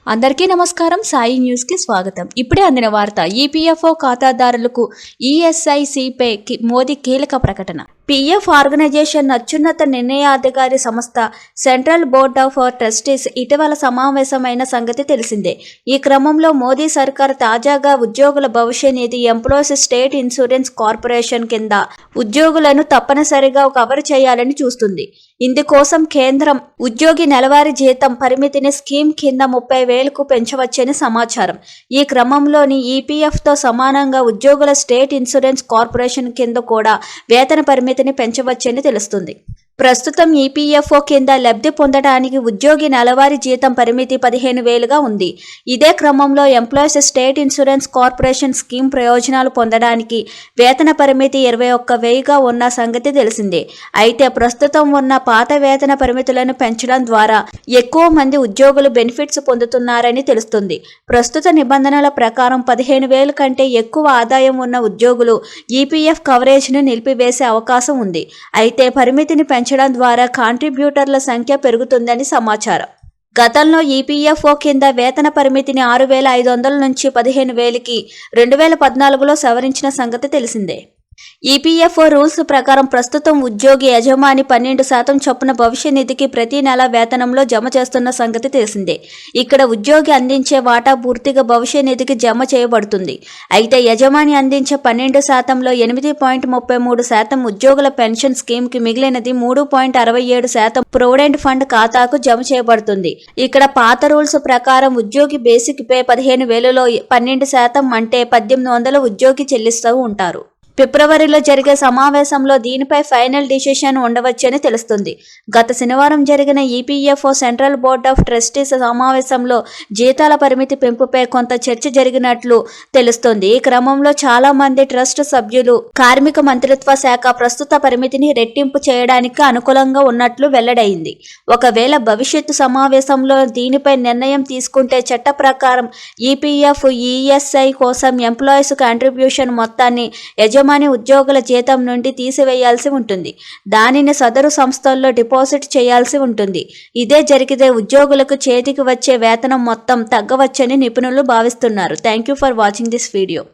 అందరికీ నమస్కారం. సాయి న్యూస్ కి స్వాగతం. ఇప్పుడే అందిన వార్త. ఈపీఎఫ్ఓ ఖాతాదారులకు ఈఎస్ఐసిపై మోదీ కీలక ప్రకటన. పీఎఫ్ ఆర్గనైజేషన్ అత్యున్నత నిర్ణయాధికారి సంస్థ సెంట్రల్ బోర్డ్ ఆఫ్ ట్రస్టీస్ ఇటీవల సమావేశమైన సంగతి తెలిసిందే. ఈ క్రమంలో మోదీ సర్కార్ తాజాగా ఉద్యోగుల భవిష్య నిధి ఎంప్లాయీస్ స్టేట్ ఇన్సూరెన్స్ కార్పొరేషన్ కింద ఉద్యోగులను తప్పనిసరిగా కవర్ చేయాలని చూస్తుంది. ఇందుకోసం కేంద్రం ఉద్యోగి నెలవారీ జీతం పరిమితిని స్కీమ్ కింద 30,000కు పెంచవచ్చని సమాచారం. ఈ క్రమంలోని ఈపీఎఫ్తో సమానంగా ఉద్యోగుల స్టేట్ ఇన్సూరెన్స్ కార్పొరేషన్ కింద కూడా వేతన పరిమితిని పెంచవచ్చని తెలుస్తుంది. ప్రస్తుతం ఈపీఎఫ్ఓ కింద లబ్ధి పొందడానికి ఉద్యోగి నెలవారీ జీతం పరిమితి 15,000గా ఉంది. ఇదే క్రమంలో employees state insurance corporation scheme ప్రయోజనాలు పొందడానికి వేతన పరిమితి 21,000గా ఉన్న సంగతి తెలిసిందే. అయితే ప్రస్తుతం ఉన్న పాత వేతన పరిమితులను పెంచడం ద్వారా ఎక్కువ మంది ఉద్యోగులు బెనిఫిట్స్ పొందుతున్నారని తెలుస్తుంది. ప్రస్తుత నిబంధనల ప్రకారం 15,000 కంటే ఎక్కువ ఆదాయం ఉన్న ఉద్యోగులు ఈపీఎఫ్ కవరేజ్ను నిలిపివేసే అవకాశం ఉంది. అయితే పరిమితిని పెంచడం ద్వారా కాంట్రిబ్యూటర్ల సంఖ్య పెరుగుతుందని సమాచారం. గతంలో ఈపీఎఫ్ఓ కింద వేతన పరిమితిని 6,500 నుంచి 15,000కి 2014లో సవరించిన సంగతి తెలిసిందే. ఈపీఎఫ్ఓ రూల్స్ ప్రకారం ప్రస్తుతం ఉద్యోగి యజమాని 12% చొప్పున భవిష్య నిధికి ప్రతి నెల వేతనంలో జమ చేస్తున్న సంగతి తెలిసిందే. ఇక్కడ ఉద్యోగి అందించే వాటా పూర్తిగా భవిష్య నిధికి జమ చేయబడుతుంది. అయితే యజమాని అందించే 12%లో 8.33% ఉద్యోగుల పెన్షన్ స్కీమ్కి, మిగిలినది 3.67% ప్రొవిడెంట్ ఫండ్ ఖాతాకు జమ చేయబడుతుంది. ఇక్కడ పాత రూల్స్ ప్రకారం ఉద్యోగి బేసిక్ పే 15,000లో 12% అంటే 1,800 ఉద్యోగి చెల్లిస్తూ ఉంటారు. ఫిబ్రవరిలో జరిగే సమావేశంలో దీనిపై ఫైనల్ డిసిషన్ ఉండవచ్చని తెలుస్తుంది. గత శనివారం జరిగిన EPFO central board of trustees సమావేశంలో జీతాల పరిమితి పెంపుపై కొంత చర్చ జరిగినట్లు తెలుస్తోంది. ఈ క్రమంలో చాలా మంది ట్రస్ట్ సభ్యులు కార్మిక మంత్రిత్వ శాఖ ప్రస్తుత పరిమితిని రెట్టింపు చేయడానికి అనుకూలంగా ఉన్నట్లు వెల్లడైంది. ఒకవేళ భవిష్యత్తు సమావేశంలో దీనిపై నిర్ణయం తీసుకుంటే చట్ట ప్రకారం ఈపీఎఫ్, ఈఎస్ఐ కోసం ఎంప్లాయీస్ కాంట్రిబ్యూషన్ మొత్తాన్ని యజమాని ఉద్యోగుల జీతం నుండి తీసివేయాల్సి ఉంటుంది. దానిని సదరు సంస్థల్లో డిపాజిట్ చేయాల్సి ఉంటుంది. ఇదే జరిగితే ఉద్యోగులకు చేతికి వచ్చే వేతనం మొత్తం తగ్గవచ్చని నిపుణులు భావిస్తున్నారు. Thank you for watching this video.